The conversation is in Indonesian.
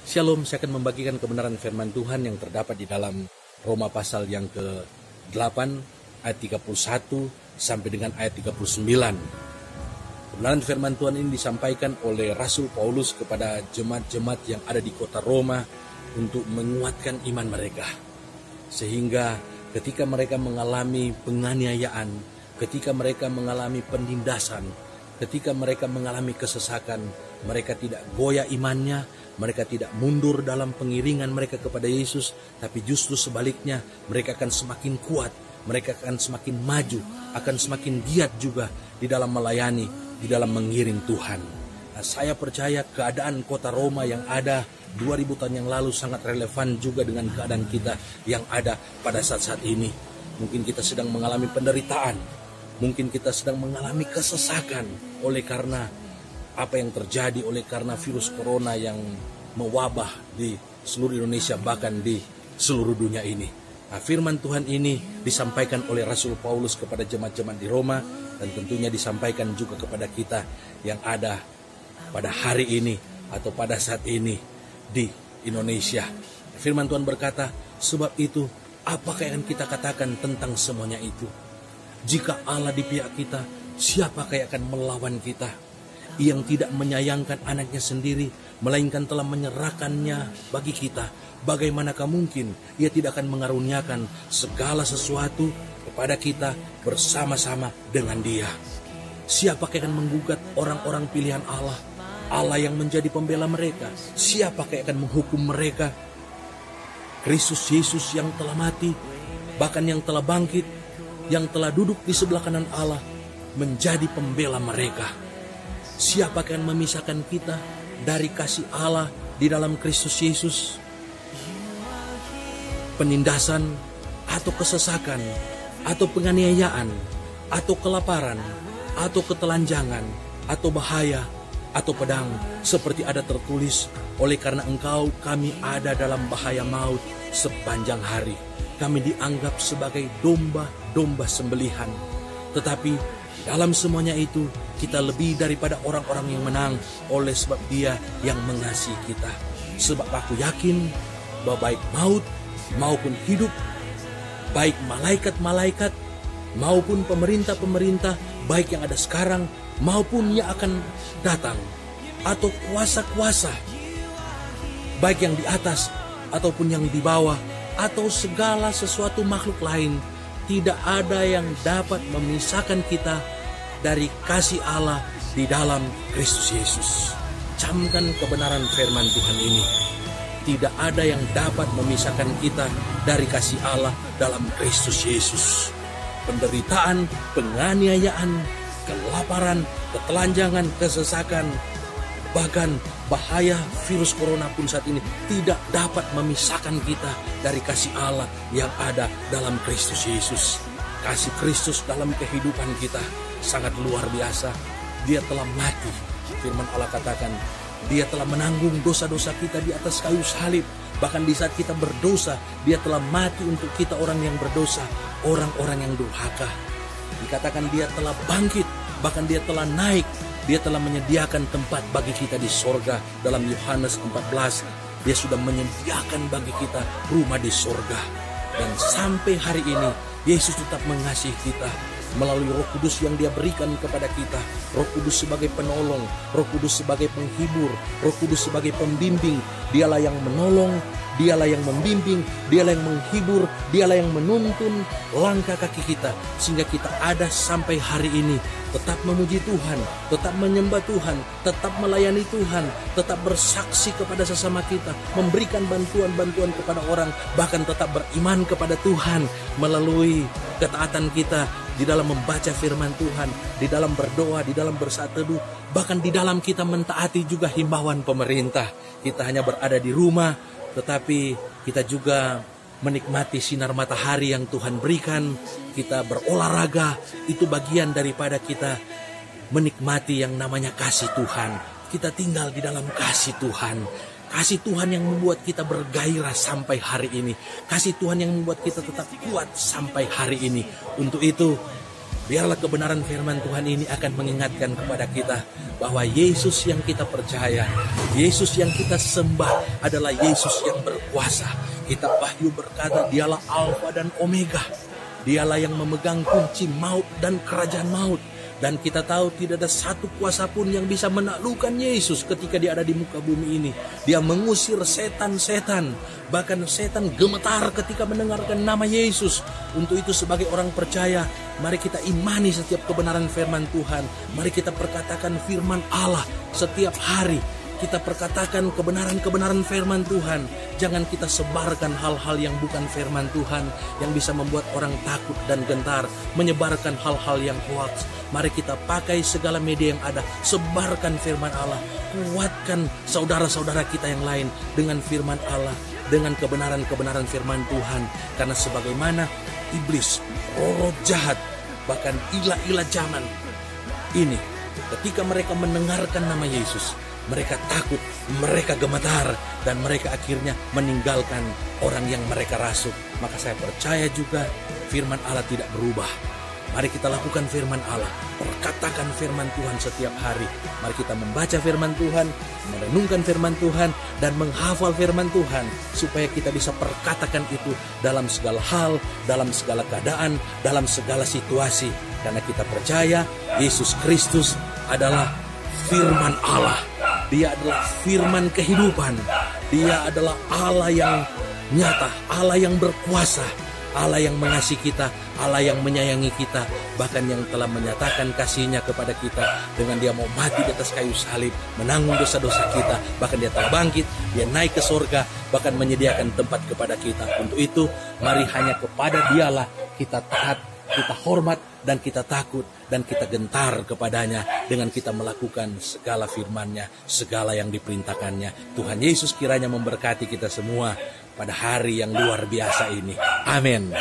Shalom, saya akan membagikan kebenaran firman Tuhan yang terdapat di dalam Roma pasal yang ke-8 ayat 31 sampai dengan ayat 39. Kebenaran firman Tuhan ini disampaikan oleh Rasul Paulus kepada jemaat-jemaat yang ada di kota Roma untuk menguatkan iman mereka. Sehingga ketika mereka mengalami penganiayaan, ketika mereka mengalami penindasan, ketika mereka mengalami kesesakan, mereka tidak goyah imannya, mereka tidak mundur dalam pengiringan mereka kepada Yesus, tapi justru sebaliknya mereka akan semakin kuat, mereka akan semakin maju, akan semakin giat juga di dalam melayani, di dalam mengiring Tuhan. Nah, saya percaya keadaan kota Roma yang ada 2000 tahun yang lalu sangat relevan juga dengan keadaan kita yang ada pada saat-saat ini. Mungkin kita sedang mengalami penderitaan, mungkin kita sedang mengalami kesesakan oleh karena apa yang terjadi, oleh karena virus corona yang mewabah di seluruh Indonesia, bahkan di seluruh dunia ini. Nah, firman Tuhan ini disampaikan oleh Rasul Paulus kepada jemaat-jemaat di Roma, dan tentunya disampaikan juga kepada kita yang ada pada hari ini atau pada saat ini di Indonesia. Firman Tuhan berkata, sebab itu apakah yang kita katakan tentang semuanya itu? Jika Allah di pihak kita, siapakah yang akan melawan kita? Yang tidak menyayangkan anaknya sendiri, melainkan telah menyerahkannya bagi kita. Bagaimanakah mungkin Ia tidak akan mengaruniakan segala sesuatu kepada kita bersama-sama dengan Dia? Siapakah yang akan menggugat orang-orang pilihan Allah? Allah yang menjadi pembela mereka. Siapakah yang akan menghukum mereka? Kristus Yesus yang telah mati, bahkan yang telah bangkit, yang telah duduk di sebelah kanan Allah, menjadi pembela mereka. Siapa akan memisahkan kita dari kasih Allah di dalam Kristus Yesus? Penindasan atau kesesakan atau penganiayaan atau kelaparan atau ketelanjangan atau bahaya atau pedang, seperti ada tertulis, oleh karena engkau kami ada dalam bahaya maut sepanjang hari. Kami dianggap sebagai domba-domba sembelihan. Tetapi dalam semuanya itu, kita lebih daripada orang-orang yang menang oleh sebab Dia yang mengasihi kita. Sebab aku yakin bahwa baik maut maupun hidup, baik malaikat-malaikat maupun pemerintah-pemerintah, baik yang ada sekarang maupun yang akan datang, atau kuasa-kuasa, baik yang di atas ataupun yang di bawah, atau segala sesuatu makhluk lain, tidak ada yang dapat memisahkan kita dari kasih Allah di dalam Kristus Yesus. Camkan kebenaran firman Tuhan ini. Tidak ada yang dapat memisahkan kita dari kasih Allah dalam Kristus Yesus. Penderitaan, penganiayaan, kelaparan, ketelanjangan, kesesakan, bahkan bahaya virus corona pun saat ini tidak dapat memisahkan kita dari kasih Allah yang ada dalam Kristus Yesus. Kasih Kristus dalam kehidupan kita sangat luar biasa. Dia telah mati. Firman Allah katakan, Dia telah menanggung dosa-dosa kita di atas kayu salib. Bahkan di saat kita berdosa, Dia telah mati untuk kita orang yang berdosa, orang-orang yang durhaka. Dikatakan Dia telah bangkit, bahkan Dia telah naik. Dia telah menyediakan tempat bagi kita di sorga. Dalam Yohanes 14, Dia sudah menyediakan bagi kita rumah di sorga. Dan sampai hari ini, Yesus tetap mengasihi kita melalui Roh Kudus yang Dia berikan kepada kita. Roh Kudus sebagai penolong, Roh Kudus sebagai penghibur, Roh Kudus sebagai pembimbing. Dialah yang menolong, Dialah yang membimbing, Dialah yang menghibur, Dialah yang menuntun langkah kaki kita, sehingga kita ada sampai hari ini. Tetap memuji Tuhan, tetap menyembah Tuhan, tetap melayani Tuhan, tetap bersaksi kepada sesama kita, memberikan bantuan-bantuan kepada orang, bahkan tetap beriman kepada Tuhan melalui ketaatan kita di dalam membaca firman Tuhan, di dalam berdoa, di dalam bersaat teduh, bahkan di dalam kita mentaati juga himbauan pemerintah. Kita hanya berada di rumah, tetapi kita juga menikmati sinar matahari yang Tuhan berikan. Kita berolahraga, itu bagian daripada kita menikmati yang namanya kasih Tuhan. Kita tinggal di dalam kasih Tuhan. Kasih Tuhan yang membuat kita bergairah sampai hari ini. Kasih Tuhan yang membuat kita tetap kuat sampai hari ini. Untuk itu, Biarlah kebenaran firman Tuhan ini akan mengingatkan kepada kita bahwa Yesus yang kita percaya, Yesus yang kita sembah adalah Yesus yang berkuasa. Kitab Wahyu berkata, dialah Alfa dan Omega. Dialah yang memegang kunci maut dan kerajaan maut. Dan kita tahu tidak ada satu kuasa pun yang bisa menaklukkan Yesus ketika dia ada di muka bumi ini. Dia mengusir setan-setan. Bahkan setan gemetar ketika mendengarkan nama Yesus. Untuk itu sebagai orang percaya, mari kita imani setiap kebenaran firman Tuhan. Mari kita perkatakan firman Allah setiap hari. Kita perkatakan kebenaran-kebenaran firman Tuhan. Jangan kita sebarkan hal-hal yang bukan firman Tuhan, yang bisa membuat orang takut dan gentar, menyebarkan hal-hal yang hoax. Mari kita pakai segala media yang ada, sebarkan firman Allah. Kuatkan saudara-saudara kita yang lain dengan firman Allah, dengan kebenaran-kebenaran firman Tuhan. Karena sebagaimana iblis, roh jahat, bahkan ilah-ilah zaman ini, ketika mereka mendengarkan nama Yesus, mereka takut, mereka gemetar, dan mereka akhirnya meninggalkan orang yang mereka rasuk. Maka saya percaya juga firman Allah tidak berubah. Mari kita lakukan firman Allah, perkatakan firman Tuhan setiap hari. Mari kita membaca firman Tuhan, merenungkan firman Tuhan, dan menghafal firman Tuhan, supaya kita bisa perkatakan itu dalam segala hal, dalam segala keadaan, dalam segala situasi. Karena kita percaya Yesus Kristus adalah firman Allah. Dia adalah firman kehidupan. Dia adalah Allah yang nyata, Allah yang berkuasa, Allah yang mengasihi kita, Allah yang menyayangi kita, bahkan yang telah menyatakan kasih-Nya kepada kita dengan Dia mau mati di atas kayu salib, menanggung dosa-dosa kita, bahkan Dia telah bangkit, Dia naik ke surga, bahkan menyediakan tempat kepada kita. Untuk itu, mari hanya kepada Dialah kita taat, kita hormat, dan kita takut, dan kita gentar kepadanya dengan kita melakukan segala firman-Nya, segala yang diperintahkan-Nya. Tuhan Yesus kiranya memberkati kita semua pada hari yang luar biasa ini. Amin.